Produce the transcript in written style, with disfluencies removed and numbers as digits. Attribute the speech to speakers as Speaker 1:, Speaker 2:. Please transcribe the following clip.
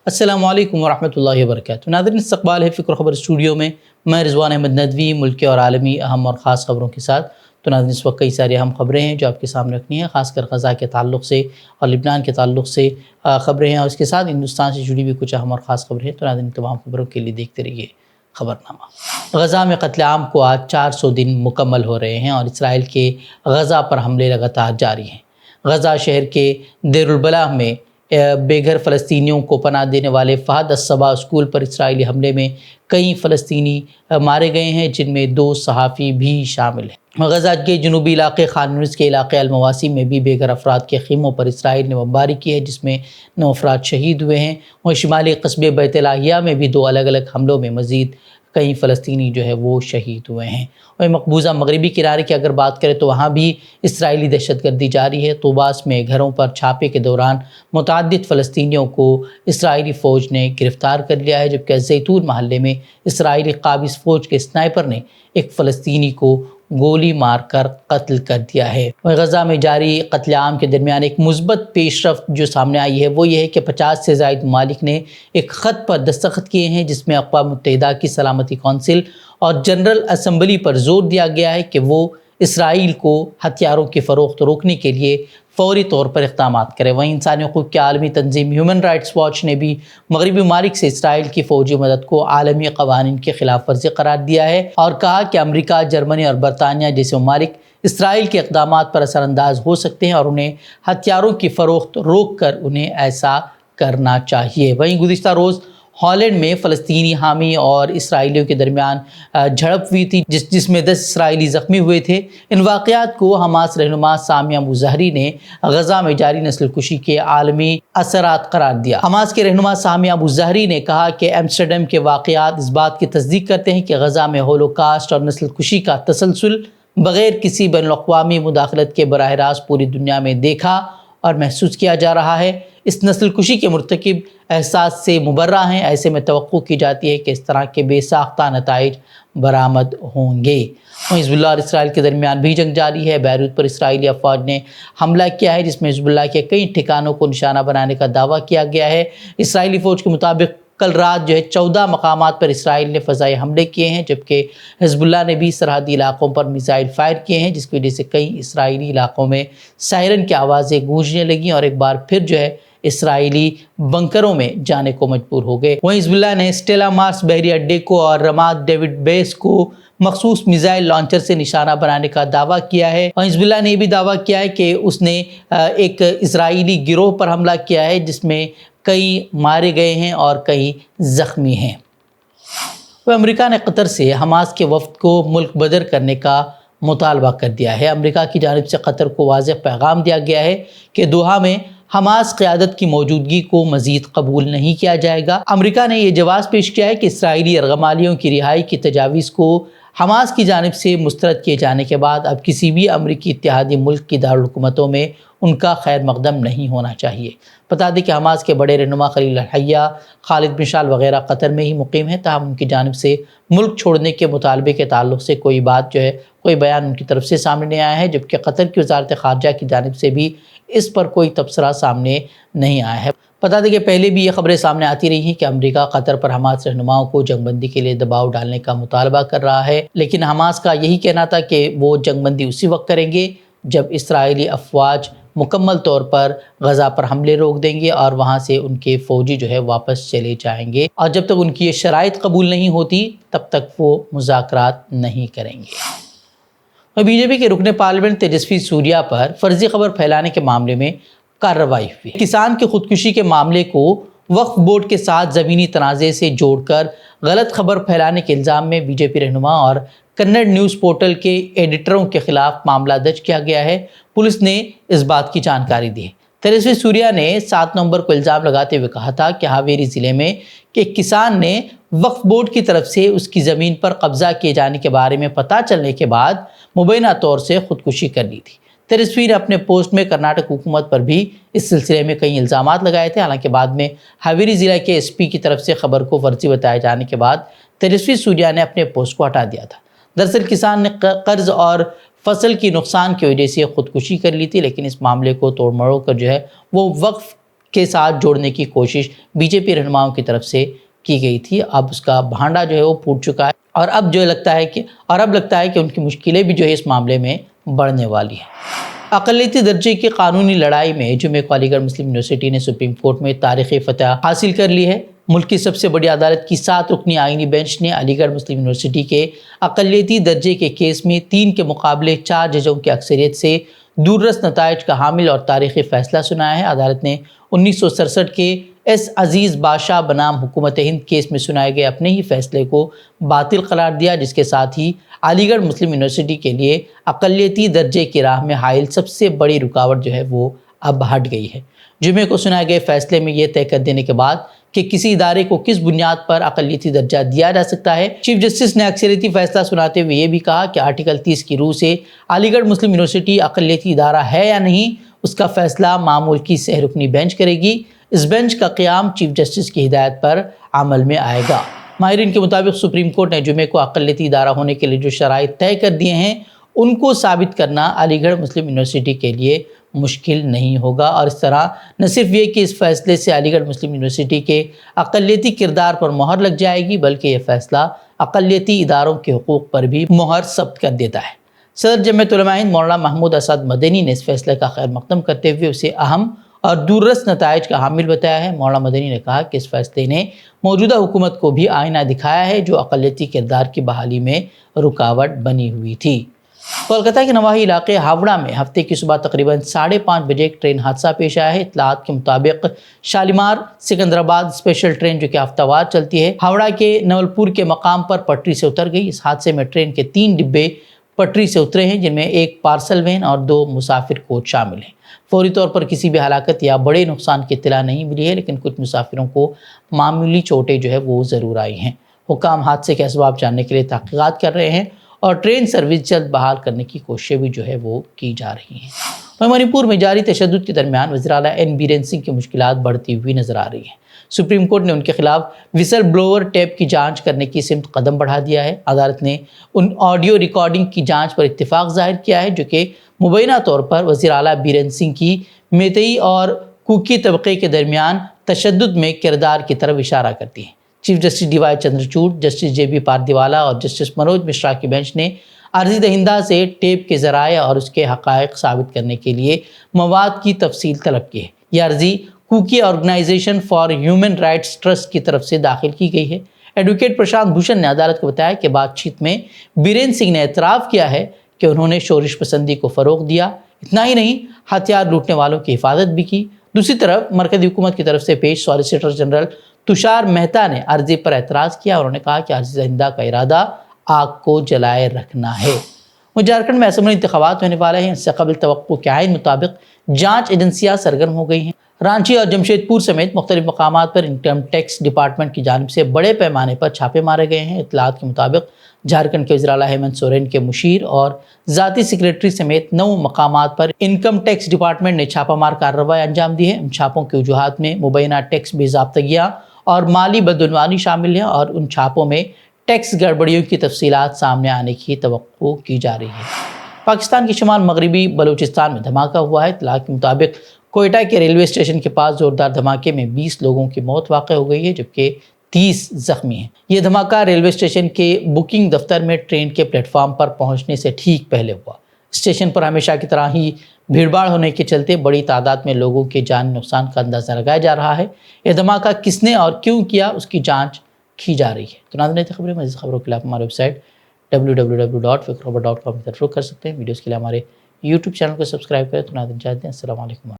Speaker 1: السلام علیکم ورحمۃ اللہ وبرکاتہ۔ ناظرین، استقبال ہے فکر خبر اسٹوڈیو میں رضوان احمد ندوی ملکی اور عالمی اہم اور خاص خبروں کے ساتھ۔ تو ناظرین، اس وقت کئی ساری اہم خبریں ہیں جو آپ کے سامنے رکھنی ہیں، خاص کر غزہ کے تعلق سے اور لبنان کے تعلق سے خبریں ہیں، اور اس کے ساتھ ہندوستان سے جڑی بھی کچھ اہم اور خاص خبریں ہیں۔ تو ناظرین، تمام خبروں کے لیے دیکھتے رہیے خبرنامہ۔ غزہ میں قتل عام کو آج 400 دن مکمل ہو رہے ہیں اور اسرائیل کے غزہ پر حملے لگاتار جاری ہیں۔ غزہ شہر کے دیر البلح میں بے گھر فلسطینیوں کو پناہ دینے والے فہد الصبا اسکول پر اسرائیلی حملے میں کئی فلسطینی مارے گئے ہیں، جن میں 2 صحافی بھی شامل ہیں۔ غزہ کے جنوبی علاقے خان یونس کے علاقے المواسی میں بھی بے گھر افراد کے خیموں پر اسرائیل نے بمباری کی ہے، جس میں 9 افراد شہید ہوئے ہیں۔ اور شمالی قصبے بیت لاہیہ میں بھی 2 الگ الگ حملوں میں مزید کئی فلسطینی وہ شہید ہوئے ہیں۔ اور مقبوضہ مغربی کنارے کی اگر بات کریں تو وہاں بھی اسرائیلی دہشت گردی جاری ہے۔ طوباس میں گھروں پر چھاپے کے دوران متعدد فلسطینیوں کو اسرائیلی فوج نے گرفتار کر لیا ہے، جبکہ زیتون محلے میں اسرائیلی قابض فوج کے سنائپر نے ایک فلسطینی کو گولی مار کر قتل کر دیا ہے۔ غزہ میں جاری قتل عام کے درمیان ایک مثبت پیش رفت جو سامنے آئی ہے وہ یہ ہے کہ 50 سے زائد ممالک نے ایک خط پر دستخط کیے ہیں، جس میں اقوام متحدہ کی سلامتی کونسل اور جنرل اسمبلی پر زور دیا گیا ہے کہ وہ اسرائیل کو ہتھیاروں کی فروخت روکنے کے لیے فوری طور پر اقدامات کرے۔ وہیں انسانی حقوق کی عالمی تنظیم ہیومن رائٹس واچ نے بھی مغربی ممالک سے اسرائیل کی فوجی مدد کو عالمی قوانین کی خلاف ورزی قرار دیا ہے اور کہا کہ امریکہ، جرمنی اور برطانیہ جیسے ممالک اسرائیل کے اقدامات پر اثر انداز ہو سکتے ہیں اور انہیں ہتھیاروں کی فروخت روک کر انہیں ایسا کرنا چاہیے۔ وہیں گزشتہ روز ہالینڈ میں فلسطینی حامی اور اسرائیلیوں کے درمیان جھڑپ ہوئی تھی، جس میں 10 اسرائیلی زخمی ہوئے تھے۔ ان واقعات کو حماس رہنما سامیہ ابو ظہری نے غزہ میں جاری نسل کشی کے عالمی اثرات قرار دیا۔ حماس کے رہنما سامیہ ابو ظہری نے کہا کہ ایمسٹرڈیم کے واقعات اس بات کی تصدیق کرتے ہیں کہ غزہ میں ہولوکاسٹ اور نسل کشی کا تسلسل بغیر کسی بین الاقوامی مداخلت کے براہ راست پوری دنیا میں دیکھا اور محسوس کیا جا رہا ہے۔ اس نسل کشی کے مرتکب احساس سے مبرہ ہیں، ایسے میں توقع کی جاتی ہے کہ اس طرح کے بے ساختہ نتائج برآمد ہوں گے۔ حزب اللہ اور اسرائیل کے درمیان بھی جنگ جاری ہے۔ بیروت پر اسرائیلی افواج نے حملہ کیا ہے، جس میں حزب اللہ کے کئی ٹھکانوں کو نشانہ بنانے کا دعویٰ کیا گیا ہے۔ اسرائیلی فوج کے مطابق کل رات 14 مقامات پر اسرائیل نے فضائی حملے کیے ہیں، جبکہ حزب اللہ نے بھی سرحدی علاقوں پر میزائل فائر کیے ہیں، جس کی وجہ سے کئی اسرائیلی علاقوں میں سائرن کی آوازیں گونجنے لگیں اور ایک بار پھر اسرائیلی بنکروں میں جانے کو مجبور ہو گئے۔ وہیں حزب اللہ نے سٹیلا مارس بحری اڈے کو اور رمات ڈیوڈ بیس کو مخصوص میزائل لانچر سے نشانہ بنانے کا دعویٰ کیا ہے۔ اور حزب اللہ نے یہ بھی دعویٰ کیا ہے کہ اس نے ایک اسرائیلی گروہ پر حملہ کیا ہے، جس میں کئی مارے گئے ہیں اور کئی زخمی ہیں۔ امریکہ نے قطر سے حماس کے وفد کو ملک بدر کرنے کا مطالبہ کر دیا ہے۔ امریکہ کی جانب سے قطر کو واضح پیغام دیا گیا ہے کہ دوحہ میں حماس قیادت کی موجودگی کو مزید قبول نہیں کیا جائے گا۔ امریکہ نے یہ جواز پیش کیا ہے کہ اسرائیلی ارغمالیوں کی رہائی کی تجاویز کو حماس کی جانب سے مسترد کیے جانے کے بعد اب کسی بھی امریکی اتحادی ملک کی دارالحکومتوں میں ان کا خیر مقدم نہیں ہونا چاہیے۔ بتا دیں کہ حماس کے بڑے رہنما خلیل الحیہ، خالد مشعل وغیرہ قطر میں ہی مقیم ہیں، تاہم ان کی جانب سے ملک چھوڑنے کے مطالبے کے تعلق سے کوئی بات کوئی بیان ان کی طرف سے سامنے نہیں آیا ہے، جبکہ قطر کی وزارت خارجہ کی جانب سے بھی اس پر کوئی تبصرہ سامنے نہیں آیا ہے۔ بتا دیں کہ پہلے بھی یہ خبریں سامنے آتی رہی ہیں کہ امریکہ قطر پر حماس رہنماؤں کو جنگ بندی کے لیے دباؤ ڈالنے کا مطالبہ کر رہا ہے، لیکن حماس کا یہی کہنا تھا کہ وہ جنگ بندی اسی وقت کریں گے جب اسرائیلی افواج مکمل طور پر غزہ پر حملے روک دیں گے اور وہاں سے ان کے فوجی واپس چلے جائیں گے، اور جب تک ان کی یہ شرائط قبول نہیں ہوتی تب تک وہ مذاکرات نہیں کریں گے۔ بی جے پی کے رکن پارلیمنٹ تیجسوی سوریا پر فرضی خبر پھیلانے کے معاملے میں کارروائی ہوئی۔ کسان کی خودکشی کے معاملے کو وقف بورڈ کے ساتھ زمینی تنازع سے جوڑ کر غلط خبر پھیلانے کے الزام میں بی جے پی رہنما اور کنڑ نیوز پورٹل کے ایڈیٹروں کے خلاف معاملہ درج کیا گیا ہے۔ پولیس نے اس بات کی جانکاری دی ہے۔ تیجسوی سوریا نے 7 نومبر کو الزام لگاتے ہوئے کہا تھا کہ ہاویری ضلع میں ایک کسان نے وقف بورڈ کی طرف سے اس کی زمین پر قبضہ کیے جانے کے بارے میں پتہ چلنے کے بعد مبینہ طور سے خودکشی کر لی تھی۔ تیجسوی نے اپنے پوسٹ میں کرناٹک حکومت پر بھی اس سلسلے میں کئی الزامات لگائے تھے، حالانکہ بعد میں ہاویری ضلع کے ایس پی کی طرف سے خبر کو فرضی بتائے جانے کے بعد تیجسوی سوریا نے اپنے پوسٹ کو ہٹا دیا تھا۔ دراصل کسان نے قرض اور فصل کی نقصان کی وجہ سے خودکشی کر لی تھی، لیکن اس معاملے کو توڑ مروڑ کر وہ وقف کے ساتھ جوڑنے کی کوشش بی جے پی رہنماؤں کی طرف سے کی گئی تھی۔ اب اس کا بھانڈا جو ہے وہ پھوٹ چکا ہے اور اب لگتا ہے کہ ان کی مشکلیں بھی جو ہے اس معاملے میں بڑھنے والی ہیں۔ اقلیتی درجے کی قانونی لڑائی میں جمعے کو علی گڑھ مسلم یونیورسٹی نے سپریم کورٹ میں تاریخی فتح حاصل کر لی ہے۔ ملک کی سب سے بڑی عدالت کی 7 رکنی آئینی بینچ نے علی گڑھ مسلم یونیورسٹی کے اقلیتی درجے کے کیس میں 3 کے مقابلے 4 ججوں کی اکثریت سے دوررس نتائج کا حامل اور تاریخی فیصلہ سنایا ہے۔ عدالت نے 1967 کے ایس عزیز بادشاہ بنام حکومت ہند کیس میں سنائے گئے اپنے ہی فیصلے کو باطل قرار دیا، جس کے ساتھ ہی علی گڑھ مسلم یونیورسٹی کے لیے اقلیتی درجے کی راہ میں حائل سب سے بڑی رکاوٹ جو ہے وہ اب ہٹ گئی ہے۔ جمعے کو سنائے گئے فیصلے میں یہ طے کر دینے کے بعد کہ کسی ادارے کو کس بنیاد پر اقلیتی درجہ دیا جا سکتا ہے، چیف جسٹس نے اکثریتی فیصلہ سناتے ہوئے یہ بھی کہا کہ آرٹیکل 30 کی روح سے علی گڑھ مسلم یونیورسٹی اقلیتی ادارہ ہے یا نہیں، اس کا فیصلہ معمول کی 6 رکنی بینچ کرے گی۔ اس بینچ کا قیام چیف جسٹس کی ہدایت پر عمل میں آئے گا۔ ماہرین کے مطابق سپریم کورٹ نے جمعے کو اقلیتی ادارہ ہونے کے لیے جو شرائط طے کر دیے ہیں ان کو ثابت کرنا علی گڑھ مسلم یونیورسٹی کے لیے مشکل نہیں ہوگا، اور اس طرح نہ صرف یہ کہ اس فیصلے سے علی گڑھ مسلم یونیورسٹی کے اقلیتی کردار پر مہر لگ جائے گی، بلکہ یہ فیصلہ اقلیتی اداروں کے حقوق پر بھی مہر ثبت کر دیتا ہے۔ صدر جمعیت علماء ہند مولانا محمود اسد مدنی نے اس فیصلے کا خیر مقدم کرتے ہوئے اسے اہم اور دوررس نتائج کا حامل بتایا ہے۔ مولانا مدنی نے کہا کہ اس فیصلے نے موجودہ حکومت کو بھی آئینہ دکھایا ہے جو اقلیتی کردار کی بحالی میں رکاوٹ بنی ہوئی تھی۔ کولکاتہ کے نواحی علاقے ہاوڑہ میں ہفتے کی صبح تقریباً 5:30 بجے ایک ٹرین حادثہ پیش آیا ہے۔ اطلاعات کے مطابق شالیمار سکندرآباد اسپیشل ٹرین جو کہ ہفتہ وار چلتی ہے، ہاوڑہ کے نول پور کے مقام پر پٹری سے اتر گئی۔ اس حادثے میں ٹرین کے 3 ڈبے پٹری سے اترے ہیں، جن میں ایک پارسل وین اور 2 مسافر کوچ شامل ہیں۔ فوری طور پر کسی بھی ہلاکت یا بڑے نقصان کی اطلاع نہیں ملی ہے، لیکن کچھ مسافروں کو معمولی چوٹیں جو ہے وہ ضرور آئی ہیں۔ حکام حادثے کے اسباب جاننے کے لیے تحقیقات کر رہے ہیں اور ٹرین سروس جلد بحال کرنے کی کوششیں بھی جو ہے وہ کی جا رہی ہیں۔ منی پور میں جاری تشدد کے درمیان وزیر اعلیٰ این بیرین سنگھ کی مشکلات بڑھتی ہوئی نظر آ رہی ہیں۔ سپریم کورٹ نے ان کے خلاف وسل بلوور ٹیپ کی جانچ کرنے کی سمت قدم بڑھا دیا ہے۔ عدالت نے ان آڈیو ریکارڈنگ کی جانچ پر اتفاق ظاہر کیا ہے جو کہ مبینہ طور پر وزیر اعلیٰ بیرین سنگھ کی میتئی اور کوکی طبقے کے درمیان تشدد میں کردار کی طرف اشارہ کرتی ہیں۔ Chief justice D Y Chandrachud, justice J B Pardiwala اور جسٹس منوج مشرا کی بینچ نے عرضی دہندہ سے ٹیپ کے ذرائع اور اس کے حقائق ثابت کرنے کے لیے مواد کی تفصیل طلب کی ہے۔ یہ عرضی Kuki organisation for human rights trust کی طرف سے داخل کی گئی ہے۔ ایڈوکیٹ پرشانت بھوشن نے عدالت کو بتایا کہ بات چیت میں بیرین سنگھ نے اعتراف کیا ہے کہ انہوں نے شورش پسندی کو فروغ دیا۔ اتنا ہی نہیں، ہتھیار لوٹنے والوں کی حفاظت بھی کی۔ دوسری طرف مرکزی حکومت کی طرف سے پیش سالیسیٹر جنرل تشار مہتا نے عرضی پر اعتراض کیا اور انہوں نے کہا کہ عرضی دہندہ کا ارادہ آگ کو جلائے رکھنا ہے۔ جھارکھنڈ میں اسمبلی انتخابات ہونے والے ہیں، اس سے قبل توقع کے عین مطابق جانچ ایجنسیاں سرگرم ہو گئی ہیں۔ رانچی اور جمشید پور سمیت مختلف مقامات پر انکم ٹیکس ڈپارٹمنٹ کی جانب سے بڑے پیمانے پر چھاپے مارے گئے ہیں۔ اطلاعات کے مطابق جھارکھنڈ کے وزیر اعلیٰ ہیمنت سورین کے مشیر اور ذاتی سیکریٹری سمیت 9 مقامات پر انکم ٹیکس ڈپارٹمنٹ نے چھاپہ مار کارروائی انجام دی ہے۔ ان چھاپوں کی وجوہات میں مبینہ ٹیکس بے ضابطگیاں اور مالی بدعنوانی شامل ہیں اور ان چھاپوں میں ٹیکس گڑبڑیوں کی تفصیلات سامنے آنے کی توقع کی جا رہی ہے۔ پاکستان کے شمال مغربی بلوچستان میں دھماکہ ہوا ہے۔ اطلاع کے مطابق کوئٹہ کے ریلوے اسٹیشن کے پاس زوردار دھماکے میں 20 لوگوں کی موت واقع ہو گئی ہے جبکہ 30 زخمی ہیں۔ یہ دھماکہ ریلوے اسٹیشن کے بکنگ دفتر میں ٹرین کے پلیٹ فارم پر پہنچنے سے ٹھیک پہلے ہوا۔ اسٹیشن پر ہمیشہ کی طرح ہی بھیڑ بھاڑ ہونے کے چلتے بڑی تعداد میں لوگوں کے جانی نقصان کا اندازہ لگایا جا رہا ہے۔ یہ دھماکہ کس نے اور کیوں کیا اس کی جانچ کی جا رہی ہے۔ تو ناظرین خبریں مزید خبروں کے لیے آپ ہماری ویب سائٹ www.fikrkhabar.com پر رخ کر سکتے ہیں۔ ویڈیوز کے لیے ہمارے YouTube چینل کو سبسکرائب کریں۔ تو ناظرین چاہتے ہیں السلام علیکم۔